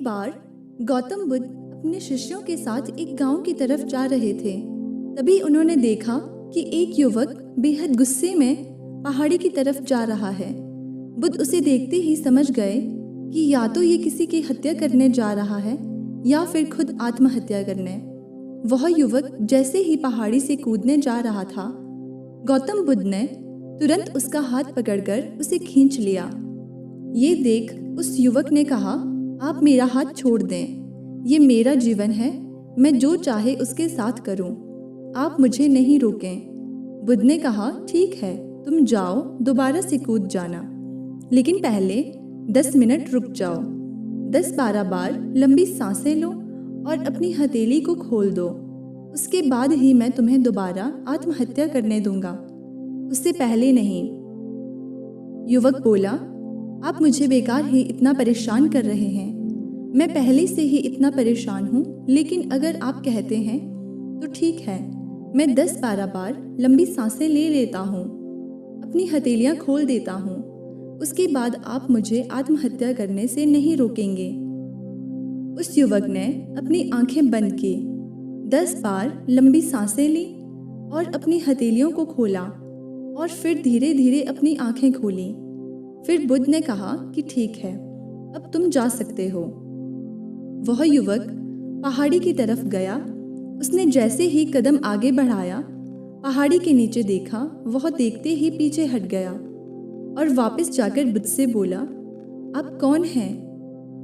एक बार गौतम बुद्ध अपने शिष्यों के साथ एक गांव की तरफ जा रहे थे। तभी उन्होंने देखा कि एक युवक बेहद गुस्से में पहाड़ी की तरफ जा रहा है। बुद्ध उसे देखते ही समझ गए कि या तो ये किसी की हत्या करने जा रहा है या फिर खुद आत्महत्या करने। वह युवक जैसे ही पहाड़ी से कूदने जा रहा था, गौतम बुद्ध ने तुरंत उसका हाथ पकड़कर उसे खींच लिया। ये देख उस युवक ने कहा, आप मेरा हाथ छोड़ दें, ये मेरा जीवन है, मैं जो चाहे उसके साथ करूं, आप मुझे नहीं रोकें। बुद्ध ने कहा, ठीक है, तुम जाओ, दोबारा से कूद जाना, लेकिन पहले 10 मिनट रुक जाओ। 10-12 बार लंबी सांसें लो और अपनी हथेली को खोल दो, उसके बाद ही मैं तुम्हें दोबारा आत्महत्या करने दूंगा, उससे पहले नहीं। युवक बोला, आप मुझे बेकार ही इतना परेशान कर रहे हैं, मैं पहले से ही इतना परेशान हूँ, लेकिन अगर आप कहते हैं तो ठीक है, मैं 10-12 बार लंबी सांसें ले लेता हूँ, अपनी हथेलियाँ खोल देता हूँ, उसके बाद आप मुझे आत्महत्या करने से नहीं रोकेंगे। उस युवक ने अपनी आंखें बंद की, 10 बार लंबी सांसें ली और अपनी हथेलियों को खोला और फिर धीरे धीरे अपनी आंखें खोली। फिर बुद्ध ने कहा कि ठीक है, अब तुम जा सकते हो। वह युवक पहाड़ी की तरफ गया। उसने जैसे ही कदम आगे बढ़ाया, पहाड़ी के नीचे देखा, वह देखते ही पीछे हट गया और वापस जाकर बुद्ध से बोला, आप कौन हैं?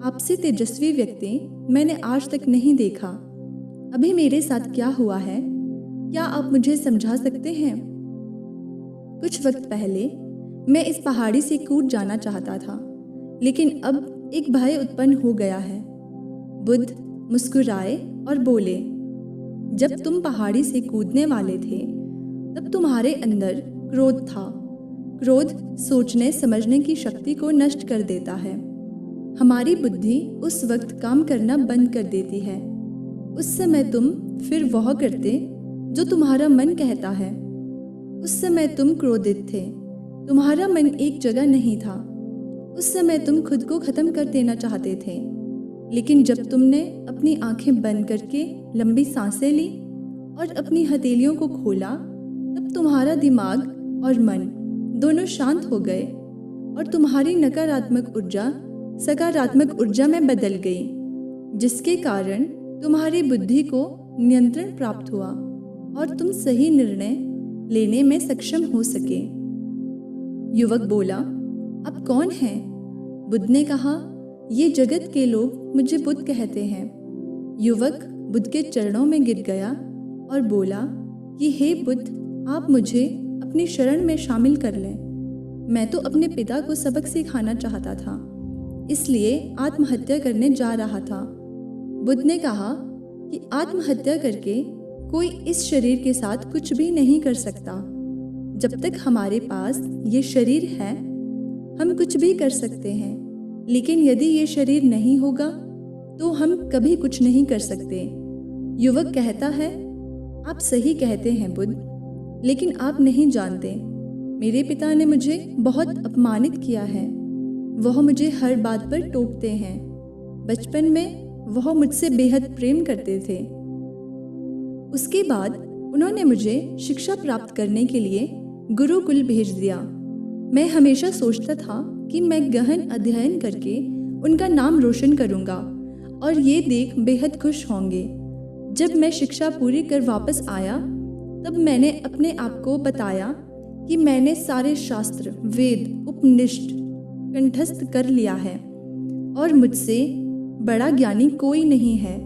आपसे तेजस्वी व्यक्ति मैंने आज तक नहीं देखा। अभी मेरे साथ क्या हुआ है, क्या आप मुझे समझा सकते हैं? कुछ वक्त पहले मैं इस पहाड़ी से कूद जाना चाहता था, लेकिन अब एक भय उत्पन्न हो गया है। बुद्ध मुस्कुराए और बोले, जब तुम पहाड़ी से कूदने वाले थे तब तुम्हारे अंदर क्रोध था। क्रोध सोचने समझने की शक्ति को नष्ट कर देता है। हमारी बुद्धि उस वक्त काम करना बंद कर देती है। उस समय तुम फिर वह करते जो तुम्हारा मन कहता है। उस समय तुम क्रोधित थे, तुम्हारा मन एक जगह नहीं था। उस समय तुम खुद को खत्म कर देना चाहते थे, लेकिन जब तुमने अपनी आंखें बंद करके लंबी सांसें ली और अपनी हथेलियों को खोला, तब तुम्हारा दिमाग और मन दोनों शांत हो गए और तुम्हारी नकारात्मक ऊर्जा सकारात्मक ऊर्जा में बदल गई, जिसके कारण तुम्हारी बुद्धि को नियंत्रण प्राप्त हुआ और तुम सही निर्णय लेने में सक्षम हो सके। युवक बोला, अब कौन है? बुद्ध ने कहा, ये जगत के लोग मुझे बुद्ध कहते हैं। युवक बुद्ध के चरणों में गिर गया और बोला कि हे बुद्ध, आप मुझे अपनी शरण में शामिल कर लें। मैं तो अपने पिता को सबक सिखाना चाहता था, इसलिए आत्महत्या करने जा रहा था। बुद्ध ने कहा कि आत्महत्या करके कोई इस शरीर के साथ कुछ भी नहीं कर सकता। जब तक हमारे पास ये शरीर है, हम कुछ भी कर सकते हैं, लेकिन यदि ये शरीर नहीं होगा तो हम कभी कुछ नहीं कर सकते। युवक कहता है, आप सही कहते हैं बुद्ध, लेकिन आप नहीं जानते, मेरे पिता ने मुझे बहुत अपमानित किया है। वह मुझे हर बात पर टोकते हैं। बचपन में वह मुझसे बेहद प्रेम करते थे। उसके बाद उन्होंने मुझे शिक्षा प्राप्त करने के लिए गुरुकुल भेज दिया। मैं हमेशा सोचता था कि मैं गहन अध्ययन करके उनका नाम रोशन करूंगा और ये देख बेहद खुश होंगे। जब मैं शिक्षा पूरी कर वापस आया, तब मैंने अपने आप को बताया कि मैंने सारे शास्त्र, वेद, उपनिषद कंठस्थ कर लिया है और मुझसे बड़ा ज्ञानी कोई नहीं है।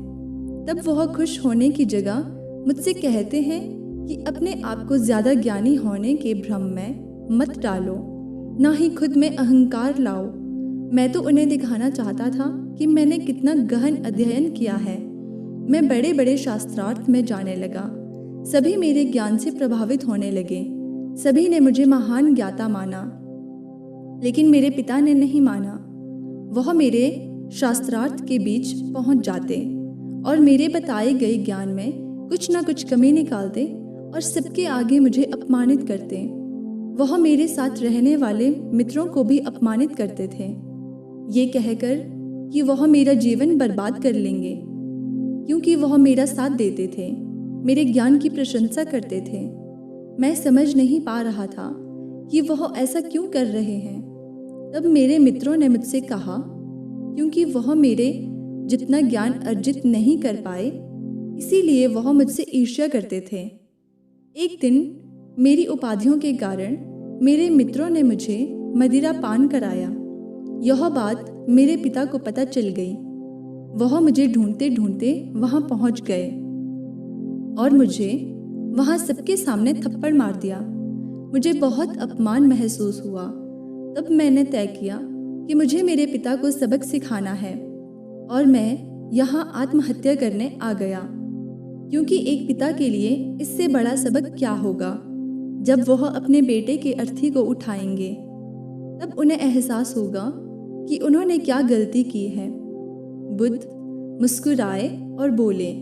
तब वह खुश होने की जगह मुझसे कहते हैं कि अपने आप को ज़्यादा ज्ञानी होने के भ्रम में मत डालो, ना ही खुद में अहंकार लाओ। मैं तो उन्हें दिखाना चाहता था कि मैंने कितना गहन अध्ययन किया है। मैं बड़े बड़े शास्त्रार्थ में जाने लगा। सभी मेरे ज्ञान से प्रभावित होने लगे। सभी ने मुझे महान ज्ञाता माना, लेकिन मेरे पिता ने नहीं माना। वह मेरे शास्त्रार्थ के बीच पहुंच जाते और मेरे बताए गए ज्ञान में कुछ ना कुछ कमी निकालते और सबके आगे मुझे अपमानित करते। वह मेरे साथ रहने वाले मित्रों को भी अपमानित करते थे, ये कहकर कि वह मेरा जीवन बर्बाद कर लेंगे, क्योंकि वह मेरा साथ देते थे, मेरे ज्ञान की प्रशंसा करते थे। मैं समझ नहीं पा रहा था कि वह ऐसा क्यों कर रहे हैं। तब मेरे मित्रों ने मुझसे कहा, क्योंकि वह मेरे जितना ज्ञान अर्जित नहीं कर पाए, इसीलिए वह मुझसे ईर्ष्या करते थे। एक दिन मेरी उपाधियों के कारण मेरे मित्रों ने मुझे मदिरा पान कराया। यह बात मेरे पिता को पता चल गई। वह मुझे ढूंढते ढूंढते वहां पहुंच गए और मुझे वहां सबके सामने थप्पड़ मार दिया। मुझे बहुत अपमान महसूस हुआ। तब मैंने तय किया कि मुझे मेरे पिता को सबक सिखाना है और मैं यहाँ आत्महत्या करने आ गया, क्योंकि एक पिता के लिए इससे बड़ा सबक क्या होगा जब वह अपने बेटे के अर्थी को उठाएंगे। तब उन्हें एहसास होगा कि उन्होंने क्या गलती की है। बुद्ध मुस्कुराए और बोले,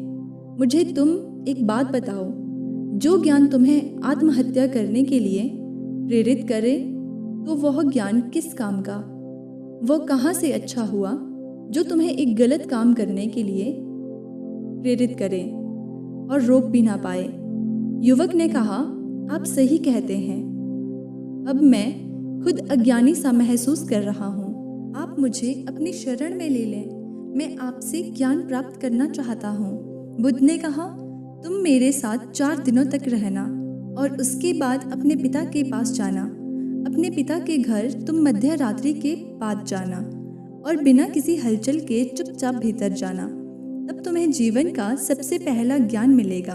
मुझे तुम एक बात बताओ, जो ज्ञान तुम्हें आत्महत्या करने के लिए प्रेरित करे तो वह ज्ञान किस काम का, वह कहाँ से अच्छा हुआ जो तुम्हें एक गलत काम करने के लिए प्रेरित करे और रोक भी ना पाए। युवक ने कहा, आप सही कहते हैं। अब मैं खुद अज्ञानी सा महसूस कर रहा हूँ। आप मुझे अपनी शरण में ले लें, मैं आपसे ज्ञान प्राप्त करना चाहता हूँ। बुद्ध ने कहा, तुम मेरे साथ 4 दिनों तक रहना और उसके बाद अपने पिता के पास जाना। अपने पिता के घर तुम मध्य रात्रि के बाद जाना और बिना किसी हलचल के चुपचाप भीतर जाना। तब तुम्हें जीवन का सबसे पहला ज्ञान मिलेगा।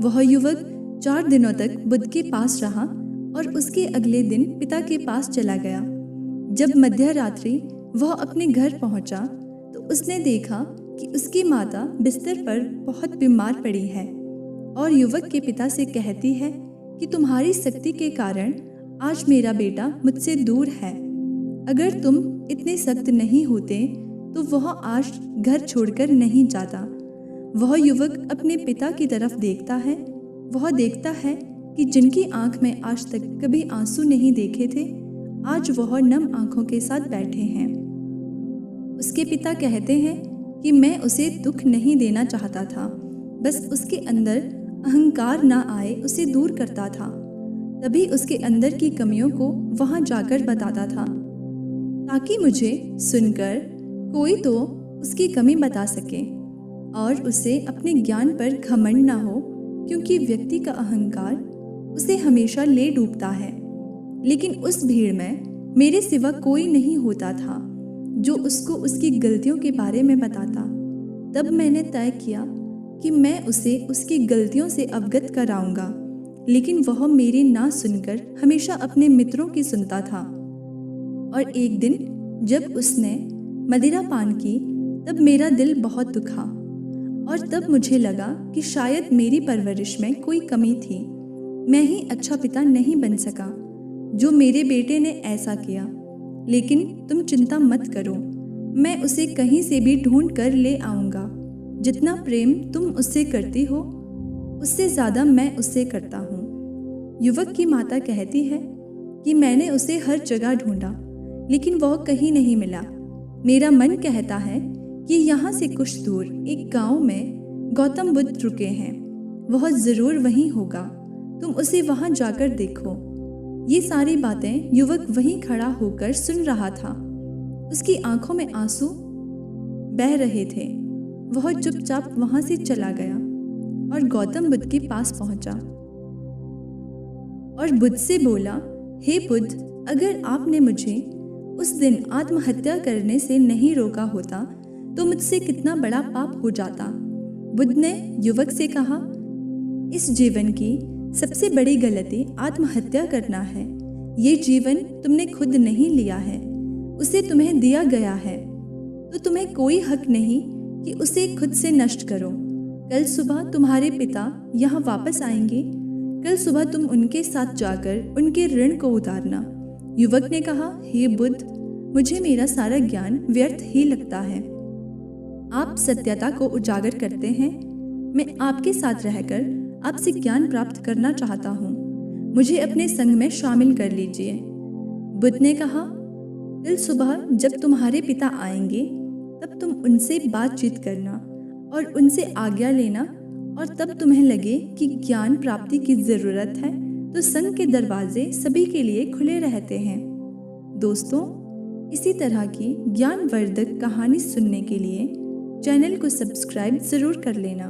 वह युवक 4 दिनों तक बुद्ध के पास रहा और उसके अगले दिन पिता के पास चला गया। जब मध्य रात्रि वह अपने घर पहुंचा तो उसने देखा कि उसकी माता बिस्तर पर बहुत बीमार पड़ी है और युवक के पिता से कहती है कि तुम्हारी शक्ति के कारण आज मेरा बेटा मुझसे दूर है। अगर तुम इतने सख्त नहीं होते तो वह आज घर छोड़कर नहीं जाता। वह युवक अपने पिता की तरफ देखता है। वह देखता है कि जिनकी आंख में आज तक कभी आंसू नहीं देखे थे, आज वह नम आंखों के साथ बैठे हैं। उसके पिता कहते हैं कि मैं उसे दुख नहीं देना चाहता था, बस उसके अंदर अहंकार ना आए उसे दूर करता था। तभी उसके अंदर की कमियों को वहां जाकर बताता था, ताकि मुझे सुनकर कोई तो उसकी कमी बता सके और उसे अपने ज्ञान पर घमंड ना हो, क्योंकि व्यक्ति का अहंकार उसे हमेशा ले डूबता है। लेकिन उस भीड़ में मेरे सिवा कोई नहीं होता था जो उसको उसकी गलतियों के बारे में बताता। तब मैंने तय किया कि मैं उसे उसकी गलतियों से अवगत कराऊंगा, लेकिन वह मेरी ना सुनकर हमेशा अपने मित्रों की सुनता था। और एक दिन जब उसने मदिरा पान की तब मेरा दिल बहुत दुखा और तब मुझे लगा कि शायद मेरी परवरिश में कोई कमी थी। मैं ही अच्छा पिता नहीं बन सका जो मेरे बेटे ने ऐसा किया। लेकिन तुम चिंता मत करो, मैं उसे कहीं से भी ढूंढ कर ले आऊँगा। जितना प्रेम तुम उससे करती हो उससे ज़्यादा मैं उससे करता हूँ। युवक की माता कहती है कि मैंने उसे हर जगह ढूंढा, लेकिन वह कहीं नहीं मिला। मेरा मन कहता है कि यहाँ से कुछ दूर एक गांव में गौतम बुद्ध रुके हैं, वह ज़रूर वहीं होगा। तुम उसे वहाँ जाकर देखो। ये सारी बातें युवक वहीं खड़ा होकर सुन रहा था। उसकी आंखों में आंसू बह रहे थे। वह चुपचाप वहाँ से चला गया और गौतम बुद्ध के पास पहुँचा और बुद्ध से बोला, हे बुद्ध, अगर आपने मुझे उस दिन आत्महत्या करने से नहीं रोका होता तो मुझसे कितना बड़ा पाप हो जाता। बुद्ध ने युवक से कहा, इस जीवन की सबसे बड़ी गलती आत्महत्या करना है। ये जीवन तुमने खुद नहीं लिया है, उसे तुम्हें दिया गया है, तो तुम्हें कोई हक नहीं कि उसे खुद से नष्ट करो। कल सुबह तुम्हारे पिता यहाँ वापस आएंगे। कल सुबह तुम उनके साथ जाकर उनके ऋण को उतारना। युवक ने कहा, हे बुद्ध, मुझे मेरा सारा ज्ञान व्यर्थ ही लगता है। आप सत्यता को उजागर करते हैं। मैं आपके साथ रहकर आपसे ज्ञान प्राप्त करना चाहता हूँ। मुझे अपने संग में शामिल कर लीजिए। बुद्ध ने कहा, कल सुबह जब तुम्हारे पिता आएंगे तब तुम उनसे बातचीत करना और उनसे आज्ञा लेना, और तब तुम्हें लगे कि ज्ञान प्राप्ति की ज़रूरत है तो संघ के दरवाजे सभी के लिए खुले रहते हैं। दोस्तों, इसी तरह की ज्ञानवर्धक कहानी सुनने के लिए चैनल को सब्सक्राइब ज़रूर कर लेना।